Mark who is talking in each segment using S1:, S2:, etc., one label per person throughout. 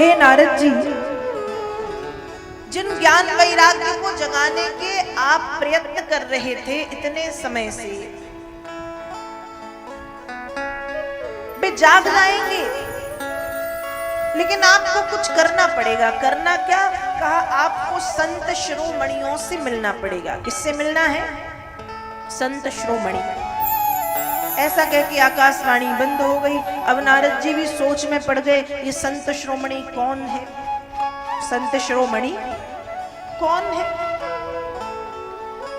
S1: हे नारद जी, जिन ज्ञान वैराग्य को जगाने के आप प्रयत्न कर रहे थे इतने समय से, वे जाग जाएंगे, लेकिन आपको कुछ करना पड़ेगा। करना क्या? कहा आपको संत शिरोमणियों से मिलना पड़ेगा। किससे मिलना है? संत शिरोमणि। ऐसा कह के आकाशवाणी बंद हो गई। अब नारद जी भी सोच में पड़ गए, ये संत शिरोमणि कौन है? संत शिरोमणि कौन है?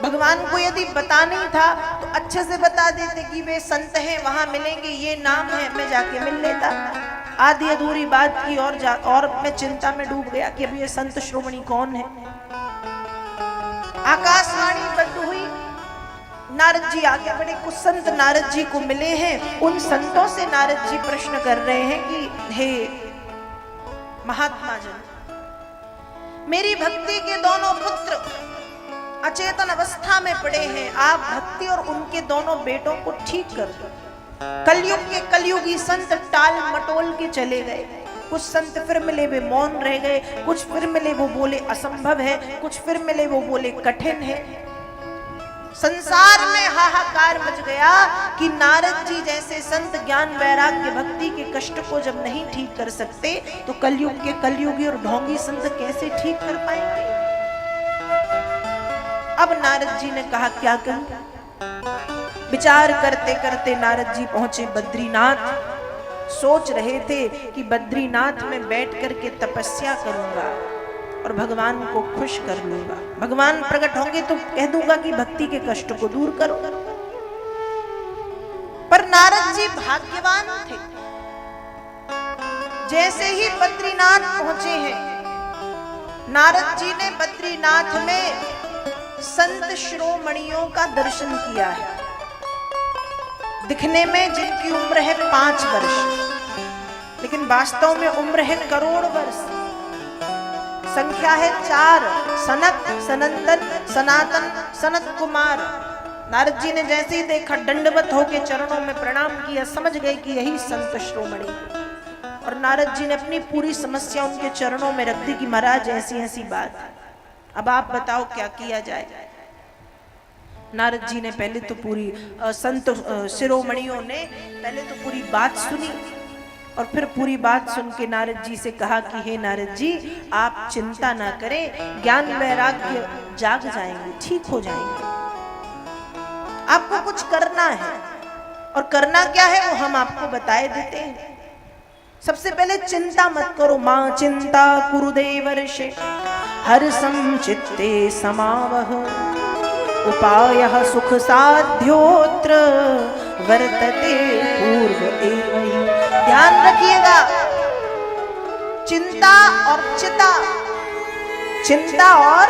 S1: भगवान को यदि बता नहीं था तो अच्छे से बता देते कि वे संत हैं, वहां मिलेंगे, ये नाम है, मैं जाके मिल लेता। आधी अधूरी बात की और मैं चिंता में डूब गया कि अभी ये संत शिरोमणि कौन है। आकाशवाणी बंद हुई, नारद जी आगे बढ़े। कुछ संत नारद जी को मिले हैं। उन संतों से नारद जी प्रश्न कर रहे हैं कि हे महात्मा जन, मेरी भक्ति के दोनों पुत्र अचेतन अवस्था में पड़े हैं, आप भक्ति और उनके दोनों बेटों को ठीक कर दो। कलयुग के कलयुगी संत टाल मटोल के चले गए। कुछ संत फिर मिले, वे मौन रह गए। कुछ फिर मिले, वो बोले असंभव है। कुछ फिर मिले, वो बोले कठिन है। संसार में हाहाकार मच गया कि नारद जी जैसे संत ज्ञान वैराग्य भक्ति के कष्ट को जब नहीं ठीक कर सकते तो कलयुग के कलयुगी और ढोंगी संत कैसे ठीक कर पाएंगे। अब नारद जी ने कहा क्या करूं। विचार करते करते नारद जी पहुंचे बद्रीनाथ। सोच रहे थे कि बद्रीनाथ में बैठ करके तपस्या करूंगा और भगवान को खुश कर लूंगा। भगवान प्रकट होंगे तो कह दूंगा कि भक्ति के कष्ट को दूर करो। पर नारद जी भाग्यवान थे। जैसे ही बद्रीनाथ पहुंचे हैं, नारद जी ने बद्रीनाथ में संत शिरोमणियों का दर्शन किया है। दिखने में जिनकी उम्र है 5 वर्ष, लेकिन वास्तव में उम्र है करोड़ वर्ष। संख्या है 4, सनक, सनंदन, सनातन, सनत कुमार। नारद जी ने जैसे ही देखा दंडवत होकर चरणों में प्रणाम किया, समझ गए कि यही संत शिरोमणि। और नारद जी ने अपनी पूरी समस्या उनके चरणों में रख दी कि महाराज ऐसी ऐसी बात, अब आप बताओ क्या किया जाए। नारद जी ने पहले तो पूरी संत शिरोमणियों ने पहले तो पूरी बात सुनी और फिर पूरी बात सुन के नारद जी से कहा कि हे नारद जी, आप चिंता ना करें, ज्ञान वैराग्य जाग जाएंगे, ठीक हो जाएंगे। आपको कुछ करना है, और करना क्या है वो हम आपको बताए देते हैं। सबसे पहले चिंता मत करो। मां चिंता कुरुदेवर्षे हर्षं चित्ते समावह, उपायः सुख साध्योत्र वर्तते पूर्व एव हि। ध्यान रखिएगा, चिंता और चिता, चिंता और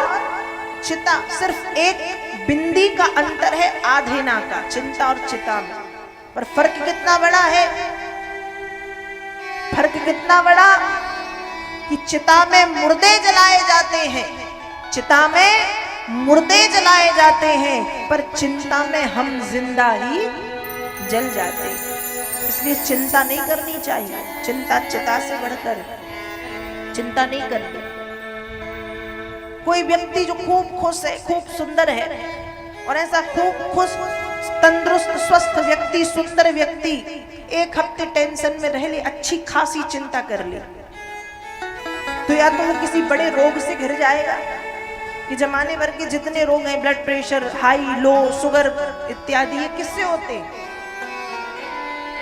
S1: चिता सिर्फ एक बिंदी का अंतर है आधेना का, चिंता और चिता में। पर फर्क कितना बड़ा है, फर्क कितना बड़ा कि चिता में मुर्दे जलाए जाते हैं, चिता में मुर्दे जलाए जाते हैं, पर चिंता में हम जिंदा ही जल जाते हैं। इसलिए चिंता नहीं करनी चाहिए। चिंता चिता से बढ़कर चिंता नहीं करनी। कोई व्यक्ति जो खूब खुश है, खूब सुंदर है, और ऐसा खूब खुश तंदुरुस्त स्वस्थ व्यक्ति, सुंदर व्यक्ति 1 हफ्ते टेंशन में रह ले, अच्छी खासी चिंता कर ले, तो या तो वो किसी बड़े रोग से घिर जाएगा कि जमाने भर के जितने रोग हैं, blood pressure, high low, sugar इत्यादि, ये किससे होते हैं?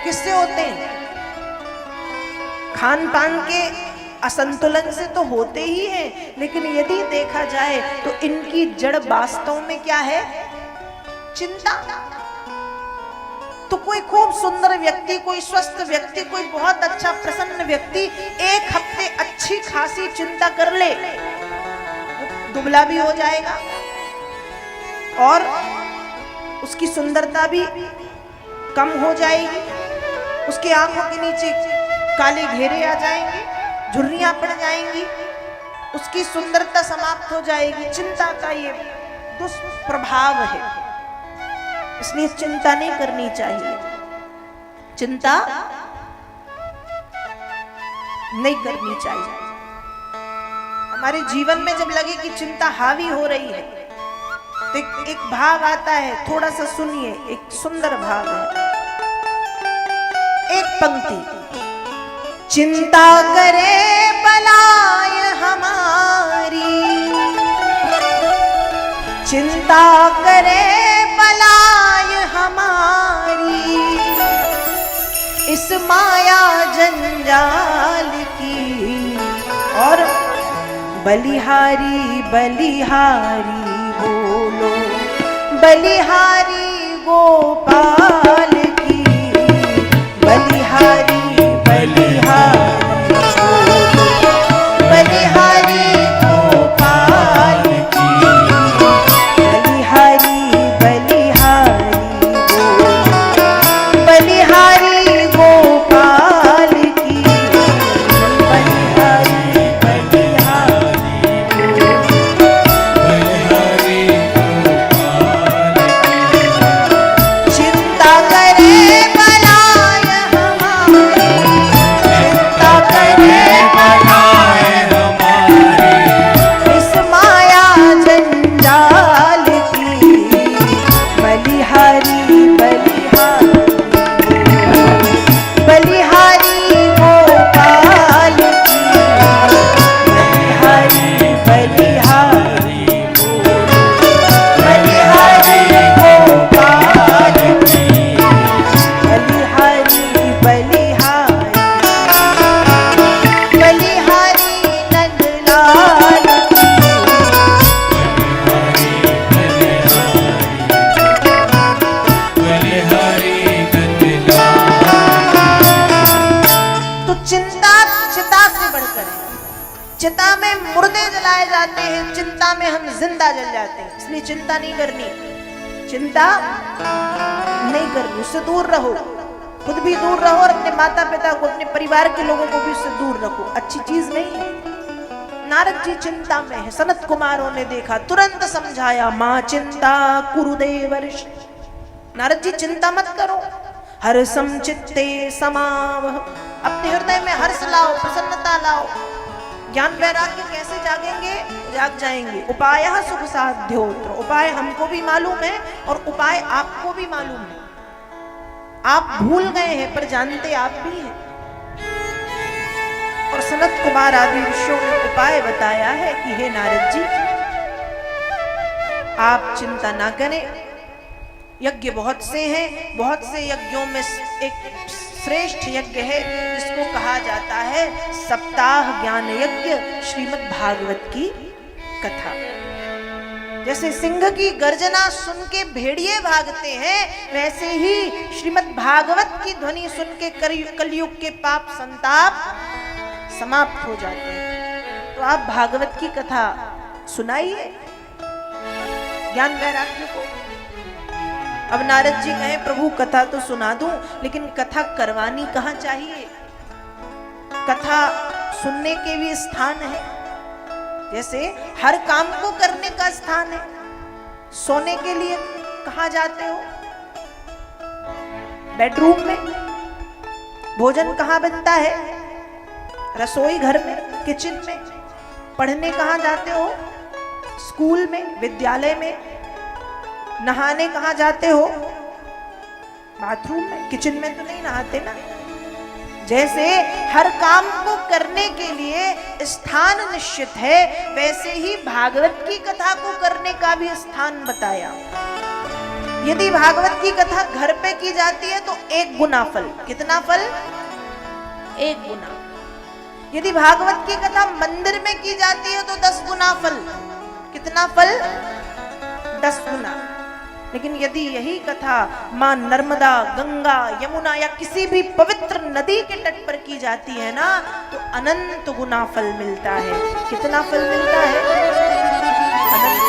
S1: किससे होते हैं? खान पान के असंतुलन से तो होते ही हैं, लेकिन यदि देखा जाए तो इनकी जड़ वास्तव में क्या है? चिंता। तो कोई खूब सुंदर व्यक्ति, कोई स्वस्थ व्यक्ति, कोई बहुत अच्छा प्रसन्न व्यक्ति 1 हफ्ते अच्छी खासी चिंता कर ले, दुबला भी हो जाएगा और उसकी सुंदरता भी कम हो जाएगी, उसके आंखों के नीचे काले घेरे आ जाएंगे, झुर्रियां पड़ जाएंगी, उसकी सुंदरता समाप्त हो जाएगी। चिंता का ये दुष्प्रभाव है, इसलिए चिंता नहीं करनी चाहिए। चिंता नहीं करनी चाहिए। हमारे जीवन में जब लगे कि चिंता हावी हो रही है तो एक भाव आता है, थोड़ा सा सुनिए, एक सुंदर भाव है, एक पंक्ति। चिंता करे बलाय हमारी, चिंता करे बलाय हमारी, इस माया जंजाल की, और बलिहारी बलिहारी बोलो, बलिहारी गोपाल की, बलिहारी बलिहारी बोलो, बलिहारी गोपाल की, बलिहारी बलिहारी बोलो, बलिहारी गोपाल की, बलिहारी चिता में मुर्दे जलाए जाते हैं, चिंता में हम जिंदा जल जाते हैं। इसलिए चिंता नहीं करनी, चिंता नहीं करनी, उससे दूर रहो, खुद भी दूर रहो और अपने माता पिता को, अपने परिवार के लोगों को भी उससे दूर रखो। अच्छी चीज नहीं है। नारद जी चिंता में है, सनत कुमारों ने देखा, तुरंत समझाया, मां चिंता कुरुदेवर्ष। नारद जी चिंता मत करो, हर समचित्ते समावह, अपने हृदय में हर्ष लाओ, प्रसन्नता लाओ। ज्ञान वैराग्य कैसे जागेंगे? जाग जाएंगे। उपाय सुख साध्योत्र, उपाय हमको भी मालूम है और उपाय आपको भी मालूम है। आप भूल गए हैं पर जानते आप भी हैं। और सनत कुमार आदि ऋषियों ने उपाय बताया है कि हे नारद जी, आप चिंता ना करें, यज्ञ बहुत से हैं, बहुत से यज्ञों में एक श्रेष्ठ यज्ञ है जिसको कहा जाता है सप्ताह ज्ञान यज्ञ, श्रीमद् भागवत की कथा। जैसे सिंह की गर्जना सुन के भेड़िए भागते हैं, वैसे ही श्रीमद् भागवत की ध्वनि सुन के कलयुग के पाप संताप समाप्त हो जाते हैं। तो आप भागवत की कथा सुनाइए ज्ञान वैराग्य को। अब नारद जी कहे, प्रभु कथा तो सुना दूं, लेकिन कथा करवानी कहाँ चाहिए? कथा सुनने के भी स्थान है, जैसे हर काम को करने का स्थान है। सोने के लिए कहाँ जाते हो? बेडरूम में। भोजन कहाँ बनता है? रसोई घर में, किचन में। पढ़ने कहाँ जाते हो? स्कूल में, विद्यालय में। नहाने कहाँ जाते हो? बाथरूम में। किचन में तो नहीं नहाते ना। जैसे हर काम को करने के लिए स्थान निश्चित है, वैसे ही भागवत की कथा को करने का भी स्थान बताया। यदि भागवत की कथा घर पे की जाती है तो 1 गुना फल। कितना फल? 1 गुना। यदि भागवत की कथा मंदिर में की जाती है तो 10 गुना फल। कितना फल? 10 गुना। लेकिन यदि यही कथा मां नर्मदा, गंगा, यमुना या किसी भी पवित्र नदी के तट पर की जाती है ना, तो अनंत गुना फल मिलता है। कितना फल मिलता है? अनंत।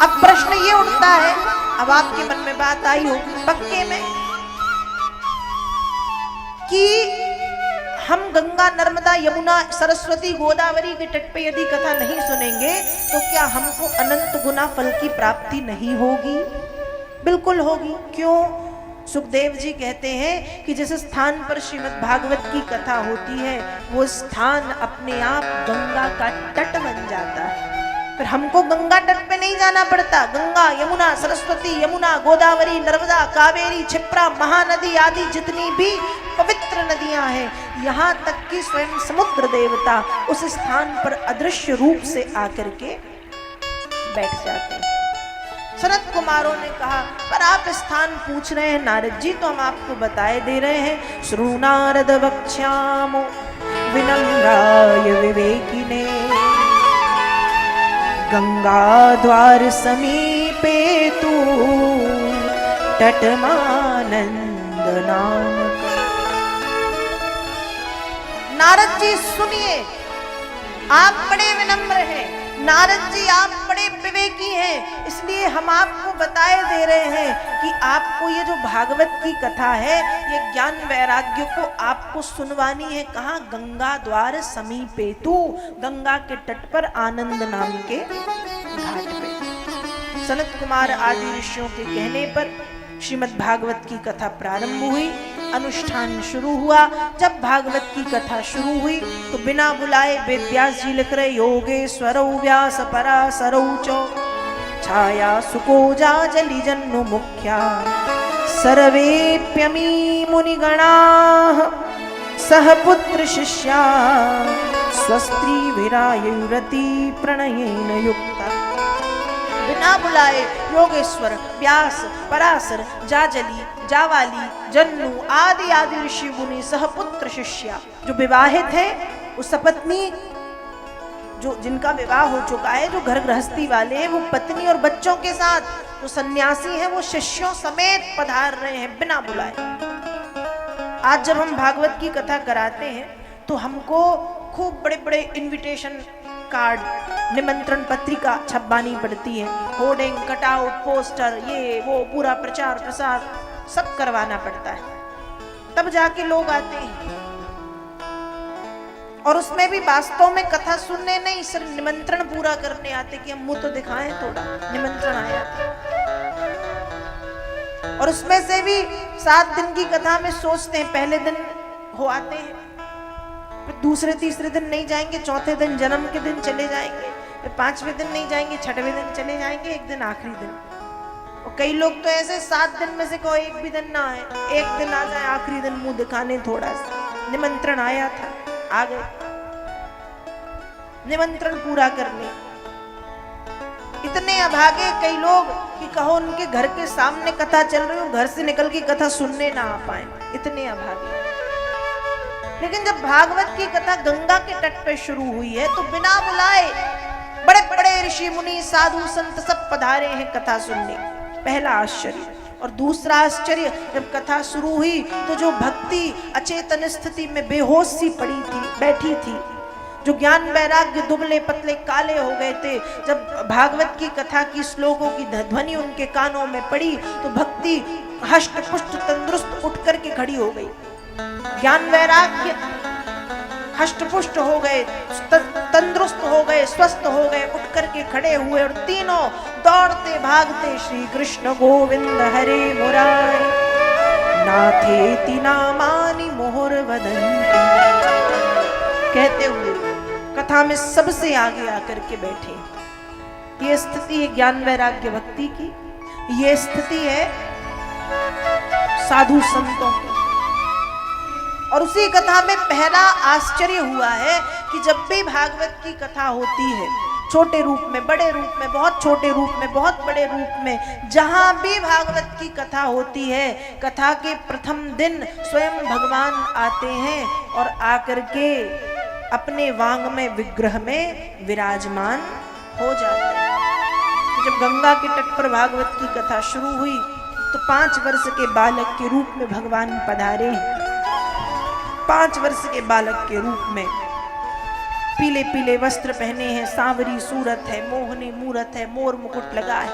S1: अब प्रश्न ये उठता है, अब आपके मन में बात आई होगी पक्के में, कि हम गंगा, नर्मदा, यमुना, सरस्वती, गोदावरी के तट पे यदि कथा नहीं सुनेंगे तो क्या हमको अनंत गुना फल की प्राप्ति नहीं होगी? बिल्कुल होगी। क्यों? सुखदेव जी कहते हैं कि जिस स्थान पर श्रीमद् भागवत की कथा होती है वो स्थान अपने आप गंगा का तट बन जाता है। फिर हमको गंगा तट पे नहीं जाना पड़ता। गंगा, यमुना, सरस्वती, यमुना, गोदावरी, नर्मदा, कावेरी, क्षिप्रा, महानदी आदि जितनी भी पवित्र नदियां हैं, यहाँ तक कि स्वयं समुद्र देवता उस स्थान पर अदृश्य रूप से आकर के बैठ जाते हैं। सनत कुमारों ने कहा, पर आप स्थान पूछ रहे हैं नारद जी, तो हम आपको बताए दे रहे हैं। श्रु नारद वक्ष्यामो विनम्राय विवेकिने, गंगा द्वार समीपे तू तटमानंद नामक। नारद जी सुनिए, आप बड़े विनम्र हैं, नारद जी आप बड़े विवेकी हैं, इसलिए हम आपको बताए दे रहे हैं कि आपको ये जो भागवत की कथा है, ये ज्ञान वैराग्य को आपको सुनवानी है। कहाँ? गंगा द्वार समीपे तू, गंगा के तट पर आनंद नाम के घाट पे। सनत कुमार आदि ऋषियों के कहने पर श्रीमद् भागवत की कथा प्रारंभ हुई, अनुष्ठान शुरू हुआ। जब भागवत की कथा शुरू हुई तो बिना बुलाए वेद व्यास जी लिख रहे, योगेश्वरौ व्यास पराशरौ च छाया सुकोजा जलि जन्नु मुख्या सर्वेप्यमी मुनिगणाः सह पुत्र शिष्या स्वस्त्री विरायुरति प्रणयेन युक्ता। बिना बुलाए योगेश्वर, व्यास, पराशर, जाजली, जावाली, जन्नु आदि आदि ऋषि मुनि सह पुत्र शिष्या, जो विवाहित है, उस सपत्नी जो जिनका विवाह हो चुका है, जो घर गृहस्थी वाले हैं, वो पत्नी और बच्चों के साथ, जो सन्यासी हैं वो शिष्यों समेत पधार रहे हैं बिना बुलाए। आज जब हम भागवत की कथा कराते हैं तो हमको खूब बड़े बड़े इनविटेशन कार्ड, निमंत्रण पत्रिका छपवानी पड़ती है, होर्डिंग, कटआउट, पोस्टर, ये वो पूरा प्रचार प्रसार सब करवाना पड़ता है, तब जाके लोग आते हैं। और उसमें भी वास्तव में कथा सुनने नहीं, सिर्फ निमंत्रण पूरा करने आते कि हम मुंह तो दिखाएं, थोड़ा निमंत्रण आया। और उसमें से भी 7 दिन की कथा में सोचते हैं, पहले दिन हो आते हैं, फिर दूसरे तीसरे दिन नहीं जाएंगे, चौथे दिन जन्म के दिन चले जाएंगे, फिर 5वें दिन नहीं जाएंगे, 6वें दिन चले जाएंगे, एक दिन आखिरी दिन। और कई लोग तो ऐसे 7 दिन में से कोई एक भी दिन ना आए, एक दिन आ जाए आखिरी दिन मुंह दिखाने, थोड़ा सा निमंत्रण आया था आ गए, निमंत्रण पूरा करने। इतने अभागे कई लोग कि कहो उनके घर के सामने कथा चल रही हो, घर से निकल के कथा सुनने ना आ पाए, इतने अभागे। लेकिन जब भागवत की कथा गंगा के तट पे शुरू हुई है तो बिना बुलाए बड़े बड़े ऋषि मुनि साधु संत सब पधारे हैं कथा सुनने। पहला आश्चर्य। और दूसरा आश्चर्य, जब कथा शुरू हुई तो जो भक्ति अचेतन स्थिति में बेहोश सी पड़ी थी, बैठी थी, जो ज्ञान वैराग्य दुबले पतले काले हो गए थे, जब भागवत की कथा की श्लोकों की ध्वनि उनके कानों में पड़ी तो भक्ति हष्ट पुष्ट तंदुरुस्त उठ करके खड़ी हो गई। ज्ञान वैराग्य हष्ट पुष्ट हो गए, तंदुरुस्त हो गए, स्वस्थ हो गए, उठ करके खड़े हुए और तीनों दौड़ते भागते श्री कृष्ण गोविंद हरे मुरारी नाथेति नामानि मोहर वदन्ति कहते हुए कथा में सबसे आगे आकर के बैठे। ये स्थिति है ज्ञान वैराग्य भक्ति की, ये स्थिति है साधु संतों की। और उसी कथा में पहला आश्चर्य हुआ है कि जब भी भागवत की कथा होती है, छोटे रूप में, बड़े रूप में, बहुत छोटे रूप में, बहुत बड़े रूप में, जहां भी भागवत की कथा होती है, कथा के प्रथम दिन स्वयं भगवान आते हैं और आकर के अपने वांग में विग्रह में विराजमान हो जाते हैं। तो जब गंगा के तट पर भागवत की कथा शुरू हुई तो 5 वर्ष के बालक के रूप में भगवान पधारे हैं। 5 वर्ष के बालक के रूप में पीले पीले वस्त्र पहने हैं, सांवरी सूरत है, मोहनी मूरत है, मोर मुकुट लगा है,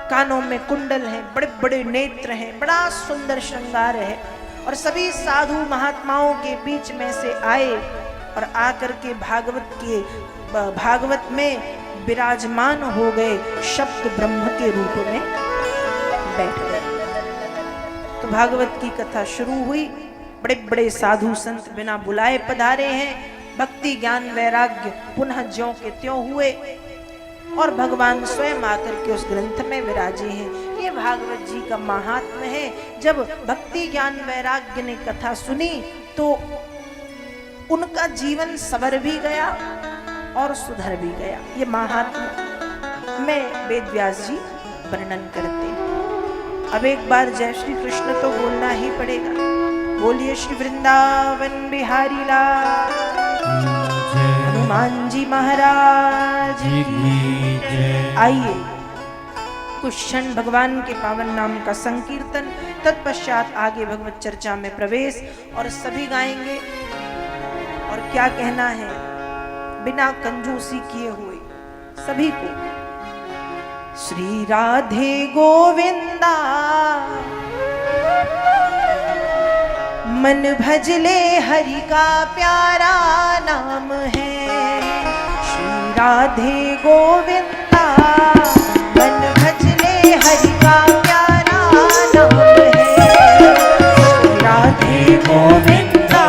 S1: कानों में कुंडल हैं, बड़े बड़े नेत्र हैं, बड़ा सुंदर श्रृंगार है। और सभी साधु महात्माओं के बीच में से आए और आकर के भागवत में विराजमान हो गए, शब्द ब्रह्म के रूप में बैठ गए। तो भागवत की कथा शुरू हुई। बड़े बड़े साधु संत बिना बुलाए पधारे हैं। भक्ति ज्ञान वैराग्य पुनः ज्यों के त्यों हुए और भगवान स्वयं आकर के उस ग्रंथ में विराजे हैं। ये भागवत जी का महात्म्य है। जब भक्ति ज्ञान वैराग्य ने कथा सुनी तो उनका जीवन संवर भी गया और सुधर भी गया। ये महात्म्य में वेद व्यास जी वर्णन करते हैं। अब एक बार जय श्री कृष्ण तो बोलना ही पड़ेगा। बोलिए श्री वृंदावन बिहारी लाल हनुमान जी महाराज की जय। आइए कुछ क्षण भगवान के पावन नाम का संकीर्तन, तत्पश्चात आगे भगवत चर्चा में प्रवेश। और सभी गाएंगे और क्या कहना है बिना कंजूसी किए हुए सभी को। श्री राधे गोविंदा मन भजले हरि का प्यारा नाम है। श्री राधे गोविंदा मन भजले हरि का प्यारा नाम है। श्री राधे गोविंदा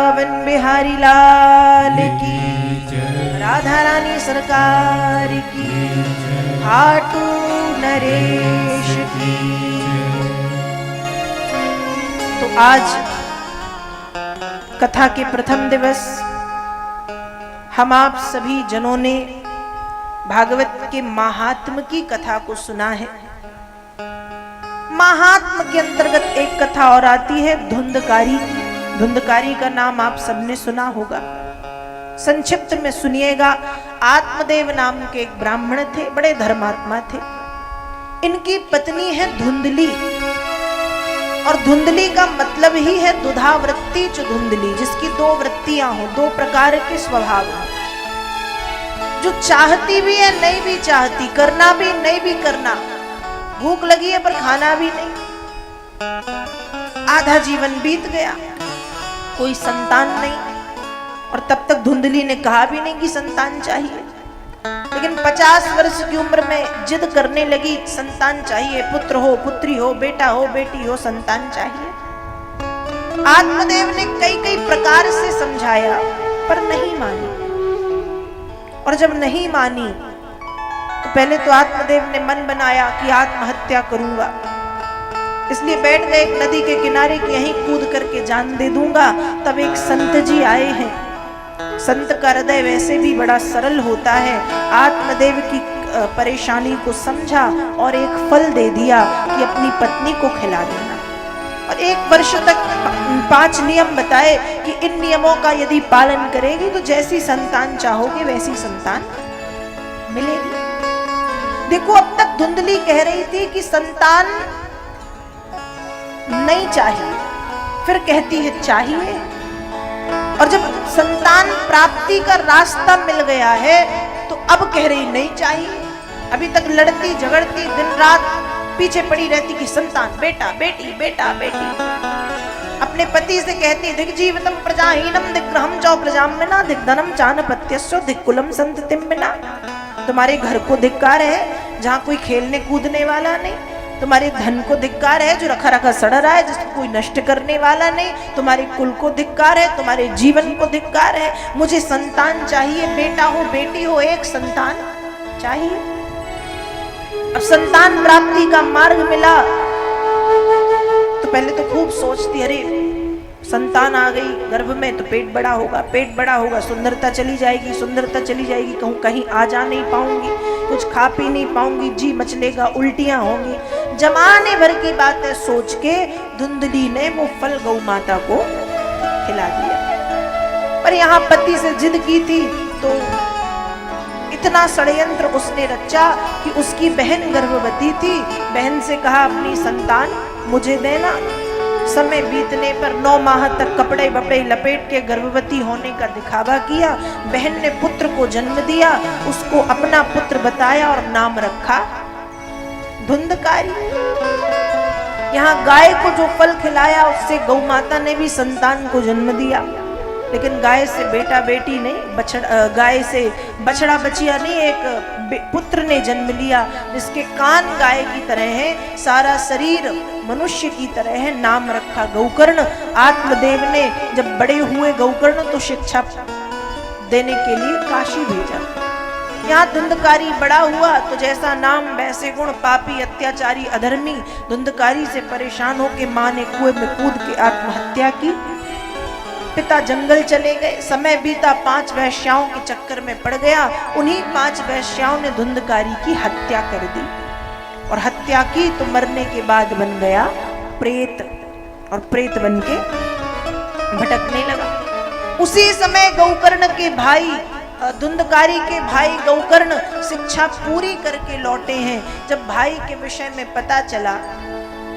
S1: वृंदावन बिहारी लाल की, राधा रानी सरकार की, खाटू नरेश की। तो आज कथा के प्रथम दिवस हम आप सभी जनों ने भागवत के महात्म की कथा को सुना है। महात्म के अंतर्गत एक कथा और आती है धुंधकारी। धुंधकारी का नाम आप सबने सुना होगा। संक्षिप्त में सुनिएगा। आत्मदेव नाम के एक ब्राह्मण थे, बड़े धर्मात्मा थे। इनकी पत्नी है धुंधली, और धुंधली का मतलब ही है दुधावृत्ति च धुंधली, जिसकी दो वृत्तियां हो, दो प्रकार के स्वभाव हो, जो चाहती भी है नहीं भी चाहती, करना भी नहीं भी करना, भूख लगी है पर खाना भी नहीं। आधा जीवन बीत गया, कोई संतान नहीं, और तब तक धुंधली ने कहा भी नहीं कि संतान चाहिए। लेकिन 50 वर्ष की उम्र में जिद करने लगी, संतान चाहिए, पुत्र हो पुत्री हो, बेटा हो बेटी हो, संतान चाहिए। आत्मदेव ने कई कई प्रकार से समझाया पर नहीं मानी, और जब नहीं मानी तो पहले तो आत्मदेव ने मन बनाया कि आत्महत्या करूंगा। इसलिए बैठ गए एक नदी के किनारे कि यहीं कूद करके जान दे दूंगा। तब एक संत जी आए हैं। संत का हृदय वैसे भी बड़ा सरल होता है। आत्मदेव की परेशानी को समझा और एक फल दे दिया कि अपनी पत्नी को खिला देना, और 1 वर्ष तक 5 नियम बताए कि इन नियमों का यदि पालन करेगी तो जैसी संतान चाहोगे वैसी संतान मिलेगी। देखो, अब तक धुंधली कह रही थी कि संतान नहीं चाहिए, फिर कहती है चाहिए, और जब संतान प्राप्ति का रास्ता मिल गया है तो अब कह रही नहीं चाहिए। अभी तक लड़ती झगड़ती दिन रात पीछे पड़ी रहती कि संतान, बेटा बेटी, बेटा बेटी। अपने पति से कहती दिग जीवितम प्रजाहीनम दिग्रहम चौ प्रजाम्यना दिग्धनम चानपत्यस्यो दिक्कुलम संततिम्बिना। तुम्हारे घर को धिक्कार है जहाँ कोई खेलने कूदने वाला नहीं। तुम्हारे धन को धिक्कार है जो रखा रखा सड़ रहा है, जिसको कोई नष्ट करने वाला नहीं। तुम्हारे कुल को धिक्कार है, तुम्हारे जीवन को धिक्कार है। मुझे संतान चाहिए, बेटा हो बेटी हो, एक संतान चाहिए। अब संतान प्राप्ति का मार्ग मिला तो पहले तो खूब सोचती, अरे संतान आ गई गर्भ में तो पेट बड़ा होगा, पेट बड़ा होगा, सुंदरता चली जाएगी, सुंदरता चली जाएगी, कहूँ कहीं आ जा नहीं पाऊंगी, कुछ खा पी नहीं पाऊंगी, जी मचलेगा, उल्टियां होंगी। जमाने भर की बातें सोच के धुंधली ने वो फल गौ माता को खिला दिया। पर यहाँ पति से जिद की थी तो इतना षड्यंत्र उसने रचा कि उसकी बहन गर्भवती थी। बहन से कहा अपनी संतान मुझे देना। समय बीतने पर 9 माह तक कपड़े बपड़े लपेट के गर्भवती होने का दिखावा किया। बहन ने पुत्र को जन्म दिया, उसको अपना पुत्र बताया और नाम रखा धुंधकारी। यहाँ गाय को जो फल खिलाया उससे गौ माता ने भी संतान को जन्म दिया। लेकिन गाय से बेटा बेटी नहीं, गाय से बछड़ा बछिया नहीं, एक पुत्र ने जन्म लिया जिसके कान गाय की तरह है, सारा शरीर मनुष्य की तरह है। नाम रखा गौकर्ण। आत्मदेव ने जब बड़े हुए गौकर्ण तो शिक्षा देने के लिए काशी भेजा। यहाँ धुंधकारी बड़ा हुआ तो जैसा नाम वैसे गुण, पापी अत्याचारी अधर्मी। धुंधकारी से परेशान होकर मां ने कुएं में कूद के आत्महत्या की। पिता जंगल चले गए। समय बीता, 5 वैश्याओं के चक्कर में पड़ गया। उन्हीं 5 वैश्याओं ने धुंधकारी की हत्या कर दी, और हत्या की तो मरने के बाद बन गया प्रेत, और प्रेत बन के भटकने लगा। उसी समय गौकर्ण के भाई, धुंधकारी के भाई गौकर्ण शिक्षा पूरी करके लौटे हैं। जब भाई के विषय में पता चला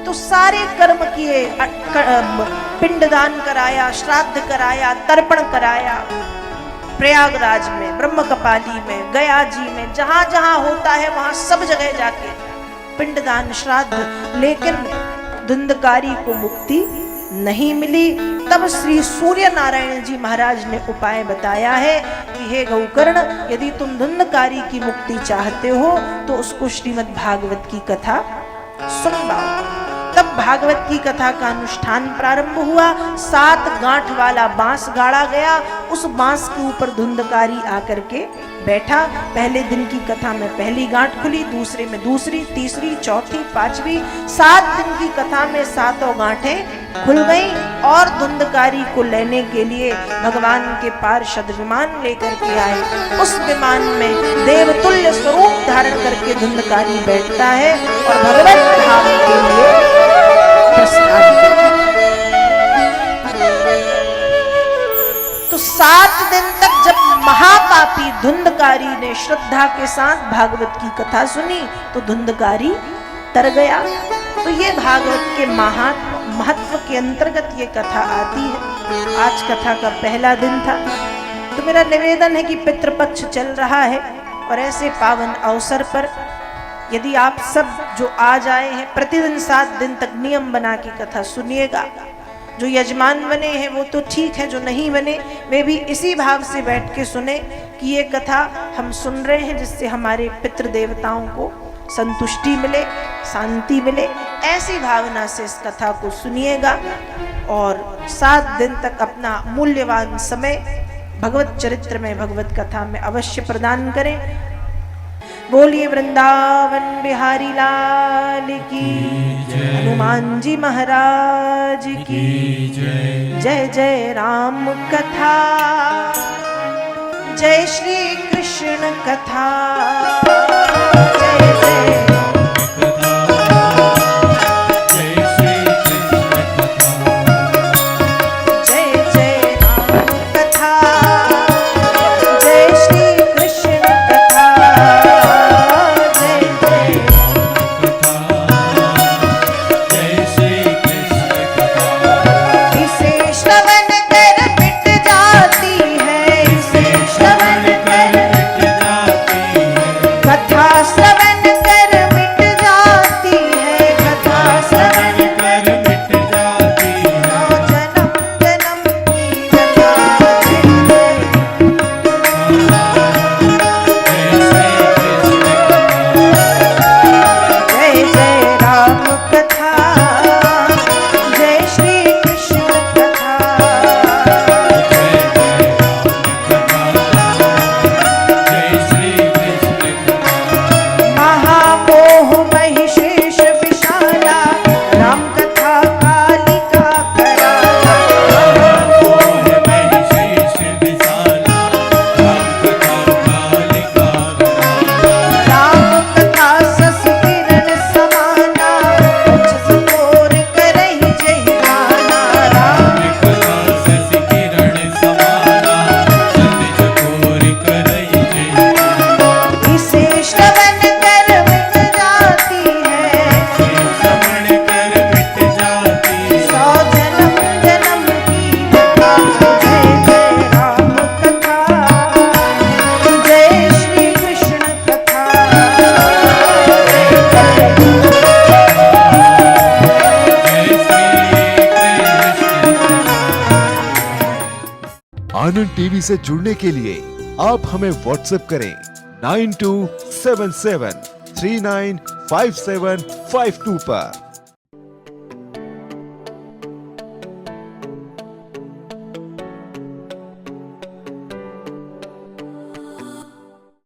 S1: तो सारे कर्म किए, पिंडदान कराया, श्राद्ध कराया, तर्पण कराया। प्रयागराज में, ब्रह्मकपाली में, गया जी में, जहां जहां होता है वहां सब जगह जाके पिंडदान श्राद्ध। लेकिन धुंधकारी को मुक्ति नहीं मिली। तब श्री सूर्य नारायण जी महाराज ने उपाय बताया है कि हे गौकर्ण, यदि तुम धुंधकारी की मुक्ति चाहते हो तो उसको श्रीमद् भागवत की कथा सुनवाओ। तब भागवत की कथा का अनुष्ठान प्रारंभ हुआ। 7 गांठ वाला बांस गाड़ा गया, उस बांस के ऊपर धुंधकारी आकर के बैठा। पहले दिन की कथा में पहली गांठ खुली, दूसरे में दूसरी, तीसरी, चौथी, 5वीं। 7 दिन की कथा में 7 गांठें खुल गई और धुंधकारी को लेने के लिए भगवान के पार्षद विमान लेकर के आए। उस विमान में देवतुल्य स्वरूप धारण करके धुंधकारी बैठता है और भगवत धाम के लिए प्रस्थान करता है। तो 7 दिन तक जब महापापी धुंधकारी ने श्रद्धा के साथ भागवत की कथा सुनी तो धुंधकारी तर गया। तो ये भागवत के महत्व के अंतर्गत ये कथा आती है। आज कथा का पहला दिन था, तो मेरा निवेदन है कि पितृपक्ष चल रहा है और ऐसे पावन अवसर पर यदि आप सब जो आज आए हैं प्रतिदिन 7 दिन तक नियम बना के कथा सुनिएगा। जो यजमान बने हैं वो तो ठीक है, जो नहीं बने वे भी इसी भाव से बैठ के सुने कि ये कथा हम सुन रहे हैं जिससे हमारे पितृ देवताओं को संतुष्टि मिले, शांति मिले। ऐसी भावना से इस कथा को सुनिएगा और 7 दिन तक अपना मूल्यवान समय भगवत चरित्र में, भगवत कथा में अवश्य प्रदान करें। बोलिए वृंदावन बिहारी लाल की जय, हनुमान जी महाराज की जय। जय जय राम कथा, जय श्री कृष्ण कथा, जय जय
S2: आनंद टीवी से जुड़ने के लिए आप हमें व्हाट्सएप करें 9277395752 पर।